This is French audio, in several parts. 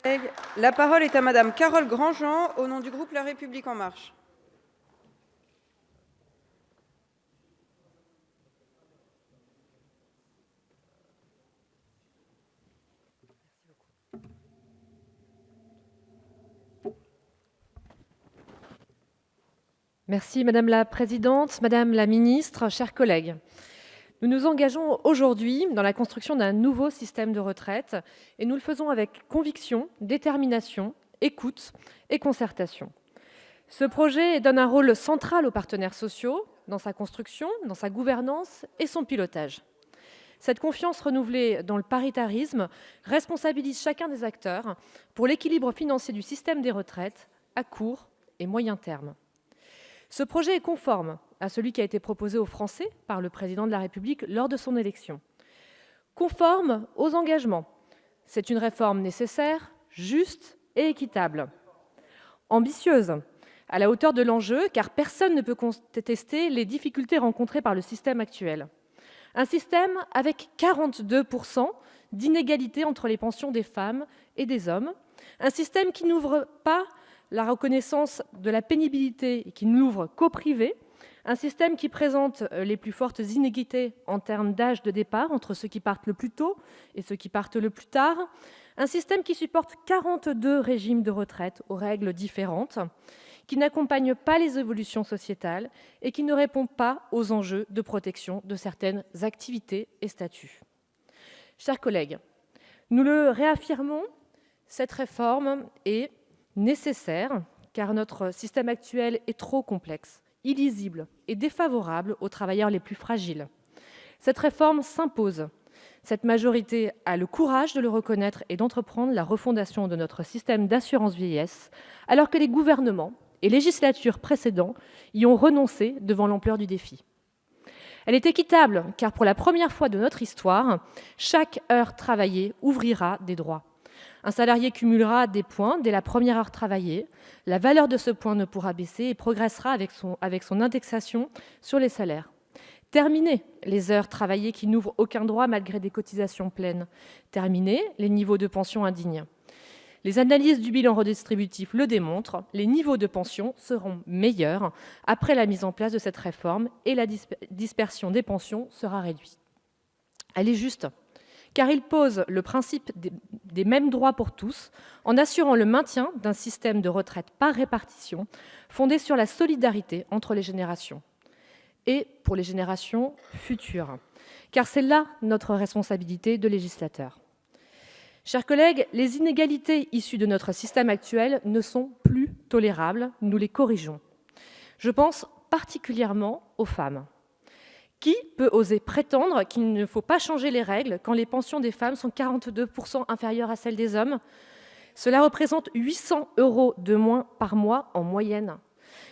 La parole est à Madame Carole Grandjean, au nom du groupe La République En Marche. Merci Madame la Présidente, Madame la Ministre, chers collègues. Nous nous engageons aujourd'hui dans la construction d'un nouveau système de retraite et nous le faisons avec conviction, détermination, écoute et concertation. Ce projet donne un rôle central aux partenaires sociaux dans sa construction, dans sa gouvernance et son pilotage. Cette confiance renouvelée dans le paritarisme responsabilise chacun des acteurs pour l'équilibre financier du système des retraites à court et moyen terme. Ce projet est conforme à celui qui a été proposé aux Français par le président de la République lors de son élection. Conforme aux engagements. C'est une réforme nécessaire, juste et équitable. Ambitieuse, à la hauteur de l'enjeu, car personne ne peut contester les difficultés rencontrées par le système actuel. Un système avec 42% d'inégalité entre les pensions des femmes et des hommes. Un système qui n'ouvre pas la reconnaissance de la pénibilité et qui n'ouvre qu'au privé, un système qui présente les plus fortes inégalités en termes d'âge de départ entre ceux qui partent le plus tôt et ceux qui partent le plus tard, un système qui supporte 42 régimes de retraite aux règles différentes, qui n'accompagne pas les évolutions sociétales et qui ne répond pas aux enjeux de protection de certaines activités et statuts. Chers collègues, nous le réaffirmons, cette réforme est nécessaire, car notre système actuel est trop complexe, illisible et défavorable aux travailleurs les plus fragiles. Cette réforme s'impose. Cette majorité a le courage de le reconnaître et d'entreprendre la refondation de notre système d'assurance vieillesse, alors que les gouvernements et législatures précédents y ont renoncé devant l'ampleur du défi. Elle est équitable, car pour la première fois de notre histoire, chaque heure travaillée ouvrira des droits. Un salarié cumulera des points dès la première heure travaillée. La valeur de ce point ne pourra baisser et progressera avec son indexation sur les salaires. Terminer les heures travaillées qui n'ouvrent aucun droit malgré des cotisations pleines. Terminer les niveaux de pension indignes. Les analyses du bilan redistributif le démontrent, les niveaux de pension seront meilleurs après la mise en place de cette réforme et la dispersion des pensions sera réduite. Elle est juste, car il pose le principe des mêmes droits pour tous, en assurant le maintien d'un système de retraite par répartition, fondé sur la solidarité entre les générations, et pour les générations futures, car c'est là notre responsabilité de législateur. Chers collègues, les inégalités issues de notre système actuel ne sont plus tolérables, nous les corrigeons. Je pense particulièrement aux femmes. Qui peut oser prétendre qu'il ne faut pas changer les règles quand les pensions des femmes sont 42% inférieures à celles des hommes? Cela représente 800 € de moins par mois en moyenne.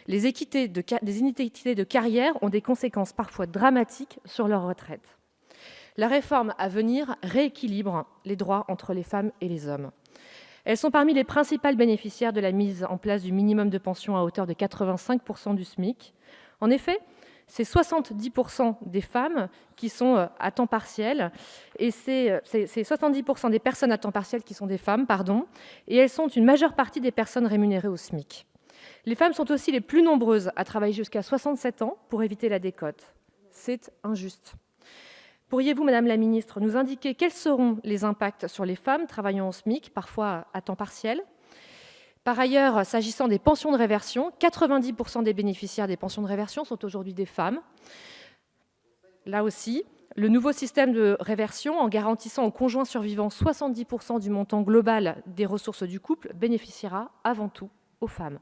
Les inégalités de carrière ont des conséquences parfois dramatiques sur leur retraite. La réforme à venir rééquilibre les droits entre les femmes et les hommes. Elles sont parmi les principales bénéficiaires de la mise en place du minimum de pension à hauteur de 85% du SMIC. En effet, c'est 70% des femmes qui sont à temps partiel, et c'est 70% des personnes à temps partiel qui sont des femmes, et elles sont une majeure partie des personnes rémunérées au SMIC. Les femmes sont aussi les plus nombreuses à travailler jusqu'à 67 ans pour éviter la décote. C'est injuste. Pourriez-vous, Madame la Ministre, nous indiquer quels seront les impacts sur les femmes travaillant au SMIC, parfois à temps partiel ? Par ailleurs, s'agissant des pensions de réversion, 90% des bénéficiaires des pensions de réversion sont aujourd'hui des femmes. Là aussi, le nouveau système de réversion, en garantissant aux conjoints survivants 70% du montant global des ressources du couple, bénéficiera avant tout aux femmes.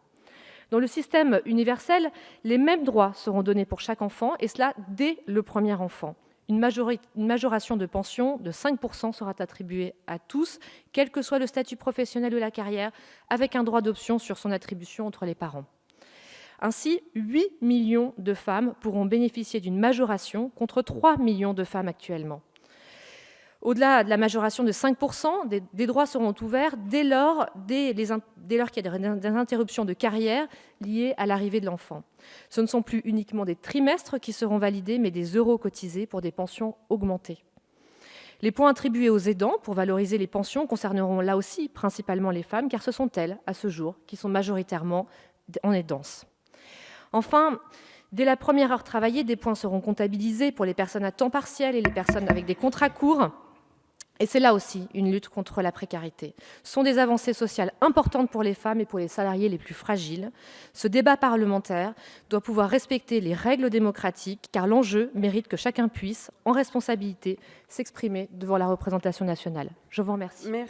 Dans le système universel, les mêmes droits seront donnés pour chaque enfant, et cela dès le premier enfant. Une majoration de pension de 5% sera attribuée à tous, quel que soit le statut professionnel ou la carrière, avec un droit d'option sur son attribution entre les parents. Ainsi, 8 millions de femmes pourront bénéficier d'une majoration contre 3 millions de femmes actuellement. Au-delà de la majoration de 5%, des droits seront ouverts dès lors qu'il y a des interruptions de carrière liées à l'arrivée de l'enfant. Ce ne sont plus uniquement des trimestres qui seront validés, mais des euros cotisés pour des pensions augmentées. Les points attribués aux aidants pour valoriser les pensions concerneront là aussi principalement les femmes, car ce sont elles, à ce jour, qui sont majoritairement en aidance. Enfin, dès la première heure travaillée, des points seront comptabilisés pour les personnes à temps partiel et les personnes avec des contrats courts. Et c'est là aussi une lutte contre la précarité. Ce sont des avancées sociales importantes pour les femmes et pour les salariés les plus fragiles. Ce débat parlementaire doit pouvoir respecter les règles démocratiques, car l'enjeu mérite que chacun puisse, en responsabilité, s'exprimer devant la représentation nationale. Je vous remercie.